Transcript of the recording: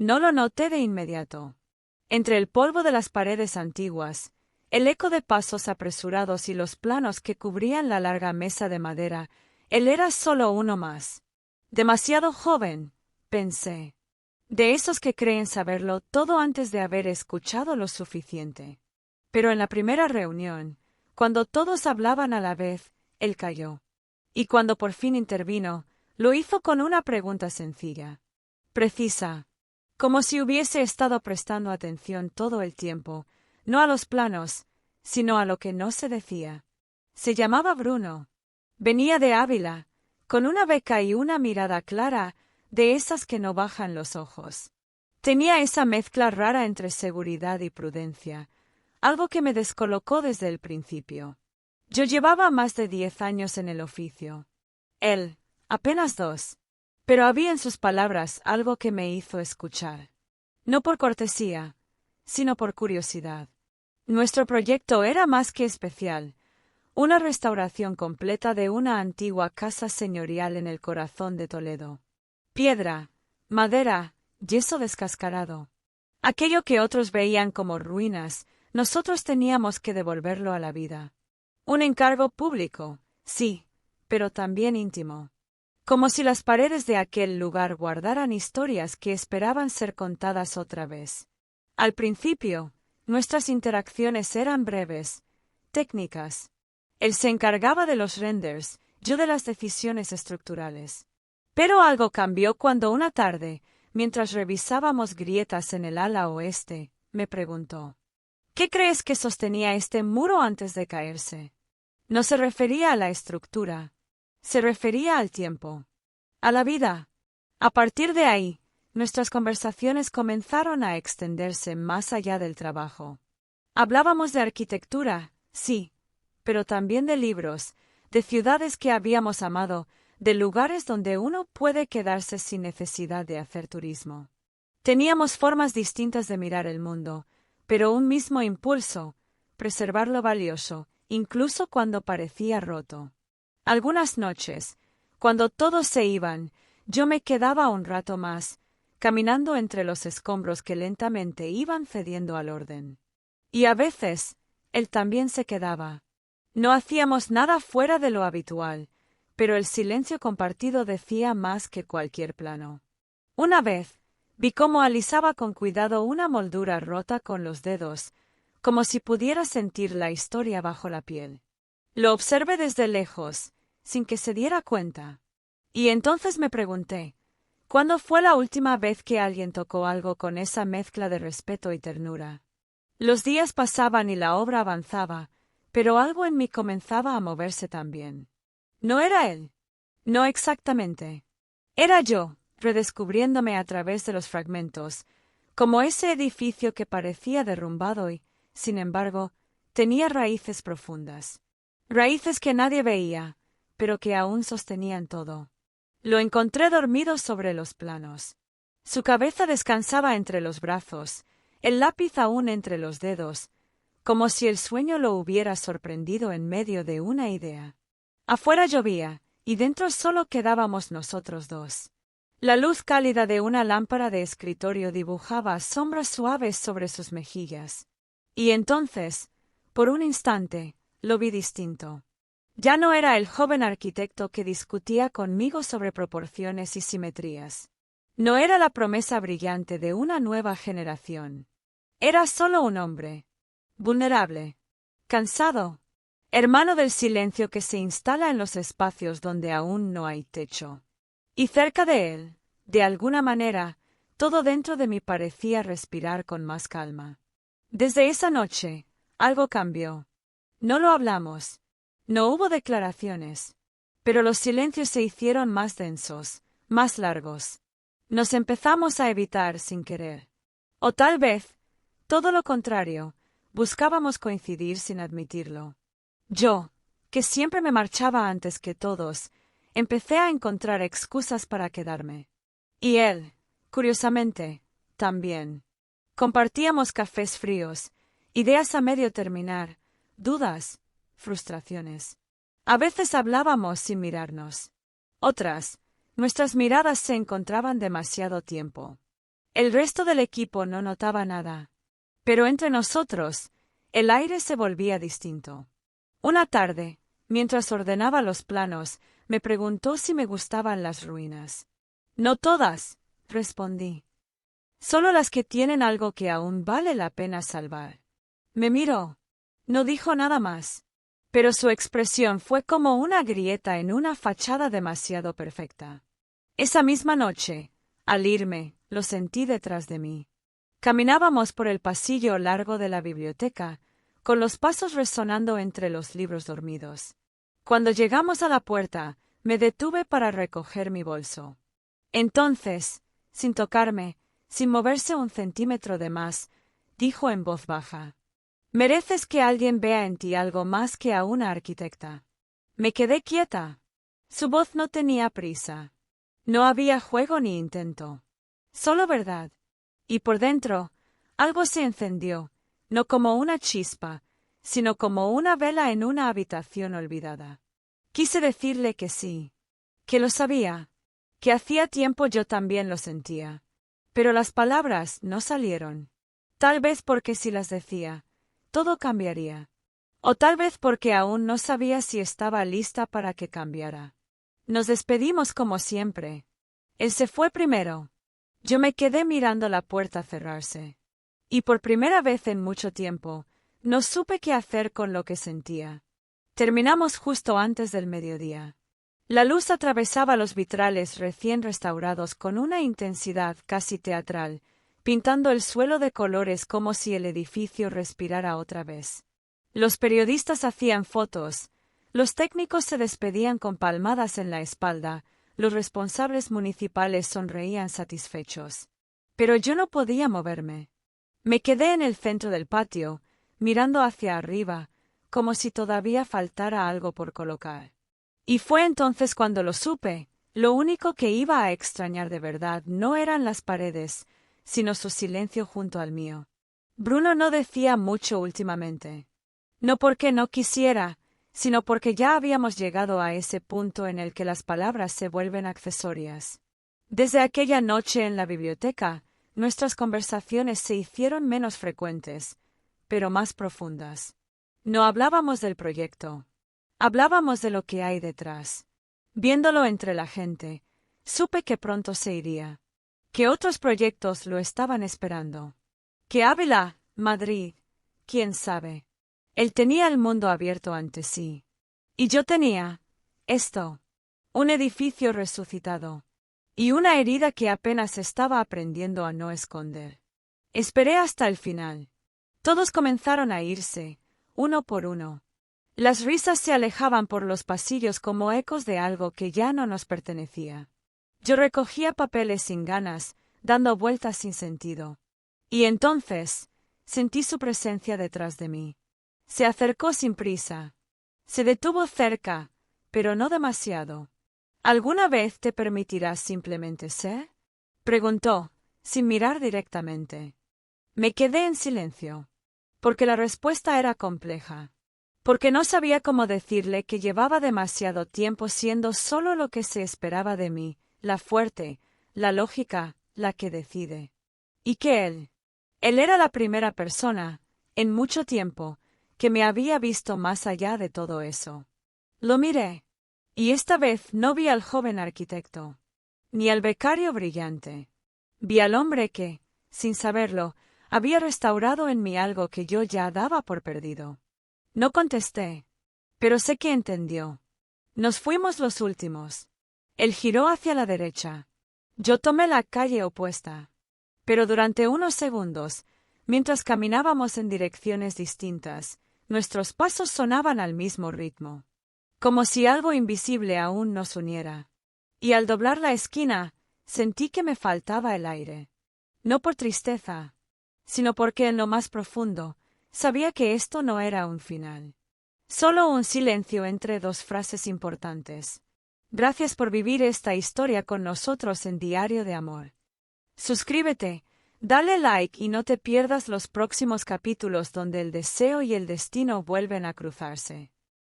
No lo noté de inmediato. Entre el polvo de las paredes antiguas, el eco de pasos apresurados y los planos que cubrían la larga mesa de madera, él era solo uno más. Demasiado joven, pensé. De esos que creen saberlo todo antes de haber escuchado lo suficiente. Pero en la primera reunión, cuando todos hablaban a la vez, él calló. Y cuando por fin intervino, lo hizo con una pregunta sencilla, precisa, como si hubiese estado prestando atención todo el tiempo, no a los planos, sino a lo que no se decía. Se llamaba Bruno. Venía de Ávila, con una beca y una mirada clara, de esas que no bajan los ojos. Tenía esa mezcla rara entre seguridad y prudencia, algo que me descolocó desde el principio. Yo llevaba más de 10 años en el oficio. Él, apenas 2. Pero había en sus palabras algo que me hizo escuchar. No por cortesía, sino por curiosidad. Nuestro proyecto era más que especial, una restauración completa de una antigua casa señorial en el corazón de Toledo. Piedra, madera, yeso descascarado. Aquello que otros veían como ruinas, nosotros teníamos que devolverlo a la vida. Un encargo público, sí, pero también íntimo. Como si las paredes de aquel lugar guardaran historias que esperaban ser contadas otra vez. Al principio, nuestras interacciones eran breves, técnicas. Él se encargaba de los renders, yo de las decisiones estructurales. Pero algo cambió cuando una tarde, mientras revisábamos grietas en el ala oeste, me preguntó: ¿qué crees que sostenía este muro antes de caerse? No se refería a la estructura, se refería al tiempo, a la vida. A partir de ahí, nuestras conversaciones comenzaron a extenderse más allá del trabajo. Hablábamos de arquitectura, sí, pero también de libros, de ciudades que habíamos amado, de lugares donde uno puede quedarse sin necesidad de hacer turismo. Teníamos formas distintas de mirar el mundo, pero un mismo impulso, preservar lo valioso, incluso cuando parecía roto. Algunas noches, cuando todos se iban, yo me quedaba un rato más, caminando entre los escombros que lentamente iban cediendo al orden. Y a veces, él también se quedaba. No hacíamos nada fuera de lo habitual, pero el silencio compartido decía más que cualquier plano. Una vez, vi cómo alisaba con cuidado una moldura rota con los dedos, como si pudiera sentir la historia bajo la piel. Lo observé desde lejos, sin que se diera cuenta. Y entonces me pregunté, ¿cuándo fue la última vez que alguien tocó algo con esa mezcla de respeto y ternura? Los días pasaban y la obra avanzaba, pero algo en mí comenzaba a moverse también. No era él. No exactamente. Era yo, redescubriéndome a través de los fragmentos, como ese edificio que parecía derrumbado y, sin embargo, tenía raíces profundas. Raíces que nadie veía, pero que aún sostenían todo. Lo encontré dormido sobre los planos. Su cabeza descansaba entre los brazos, el lápiz aún entre los dedos, como si el sueño lo hubiera sorprendido en medio de una idea. Afuera llovía, y dentro solo quedábamos nosotros dos. La luz cálida de una lámpara de escritorio dibujaba sombras suaves sobre sus mejillas. Y entonces, por un instante, lo vi distinto. Ya no era el joven arquitecto que discutía conmigo sobre proporciones y simetrías. No era la promesa brillante de una nueva generación. Era solo un hombre, vulnerable, cansado, hermano del silencio que se instala en los espacios donde aún no hay techo. Y cerca de él, de alguna manera, todo dentro de mí parecía respirar con más calma. Desde esa noche, algo cambió. No lo hablamos. No hubo declaraciones, pero los silencios se hicieron más densos, más largos. Nos empezamos a evitar sin querer. O tal vez, todo lo contrario, buscábamos coincidir sin admitirlo. Yo, que siempre me marchaba antes que todos, empecé a encontrar excusas para quedarme. Y él, curiosamente, también. Compartíamos cafés fríos, ideas a medio terminar, dudas, frustraciones. A veces hablábamos sin mirarnos. Otras, nuestras miradas se encontraban demasiado tiempo. El resto del equipo no notaba nada. Pero entre nosotros, el aire se volvía distinto. Una tarde, mientras ordenaba los planos, me preguntó si me gustaban las ruinas. No todas, respondí. Solo las que tienen algo que aún vale la pena salvar. Me miró. No dijo nada más. Pero su expresión fue como una grieta en una fachada demasiado perfecta. Esa misma noche, al irme, lo sentí detrás de mí. Caminábamos por el pasillo largo de la biblioteca, con los pasos resonando entre los libros dormidos. Cuando llegamos a la puerta, me detuve para recoger mi bolso. Entonces, sin tocarme, sin moverse un centímetro de más, dijo en voz baja: «Mereces que alguien vea en ti algo más que a una arquitecta». Me quedé quieta. Su voz no tenía prisa. No había juego ni intento. Solo verdad. Y por dentro, algo se encendió, no como una chispa, sino como una vela en una habitación olvidada. Quise decirle que sí, que lo sabía, que hacía tiempo yo también lo sentía. Pero las palabras no salieron. Tal vez porque si las decía, todo cambiaría. O tal vez porque aún no sabía si estaba lista para que cambiara. Nos despedimos como siempre. Él se fue primero. Yo me quedé mirando la puerta cerrarse. Y por primera vez en mucho tiempo, no supe qué hacer con lo que sentía. Terminamos justo antes del mediodía. La luz atravesaba los vitrales recién restaurados con una intensidad casi teatral, pintando el suelo de colores como si el edificio respirara otra vez. Los periodistas hacían fotos, los técnicos se despedían con palmadas en la espalda, los responsables municipales sonreían satisfechos. Pero yo no podía moverme. Me quedé en el centro del patio, mirando hacia arriba, como si todavía faltara algo por colocar. Y fue entonces cuando lo supe. Lo único que iba a extrañar de verdad no eran las paredes, sino su silencio junto al mío. Bruno no decía mucho últimamente. No porque no quisiera, sino porque ya habíamos llegado a ese punto en el que las palabras se vuelven accesorias. Desde aquella noche en la biblioteca, nuestras conversaciones se hicieron menos frecuentes, pero más profundas. No hablábamos del proyecto. Hablábamos de lo que hay detrás. Viéndolo entre la gente, supe que pronto se iría. Que otros proyectos lo estaban esperando. Que Ávila, Madrid, quién sabe. Él tenía el mundo abierto ante sí. Y yo tenía esto, un edificio resucitado. Y una herida que apenas estaba aprendiendo a no esconder. Esperé hasta el final. Todos comenzaron a irse, uno por uno. Las risas se alejaban por los pasillos como ecos de algo que ya no nos pertenecía. Yo recogía papeles sin ganas, dando vueltas sin sentido. Y entonces, sentí su presencia detrás de mí. Se acercó sin prisa. Se detuvo cerca, pero no demasiado. ¿Alguna vez te permitirás simplemente ser?, preguntó, sin mirar directamente. Me quedé en silencio, porque la respuesta era compleja. Porque no sabía cómo decirle que llevaba demasiado tiempo siendo solo lo que se esperaba de mí, la fuerte, la lógica, la que decide. Y que él era la primera persona, en mucho tiempo, que me había visto más allá de todo eso. Lo miré, y esta vez no vi al joven arquitecto, ni al becario brillante. Vi al hombre que, sin saberlo, había restaurado en mí algo que yo ya daba por perdido. No contesté, pero sé que entendió. Nos fuimos los últimos. Él giró hacia la derecha. Yo tomé la calle opuesta. Pero durante unos segundos, mientras caminábamos en direcciones distintas, nuestros pasos sonaban al mismo ritmo. Como si algo invisible aún nos uniera. Y al doblar la esquina, sentí que me faltaba el aire. No por tristeza, sino porque en lo más profundo, sabía que esto no era un final. Solo un silencio entre dos frases importantes. Gracias por vivir esta historia con nosotros en Diario de Amor. Suscríbete, dale like y no te pierdas los próximos capítulos donde el deseo y el destino vuelven a cruzarse.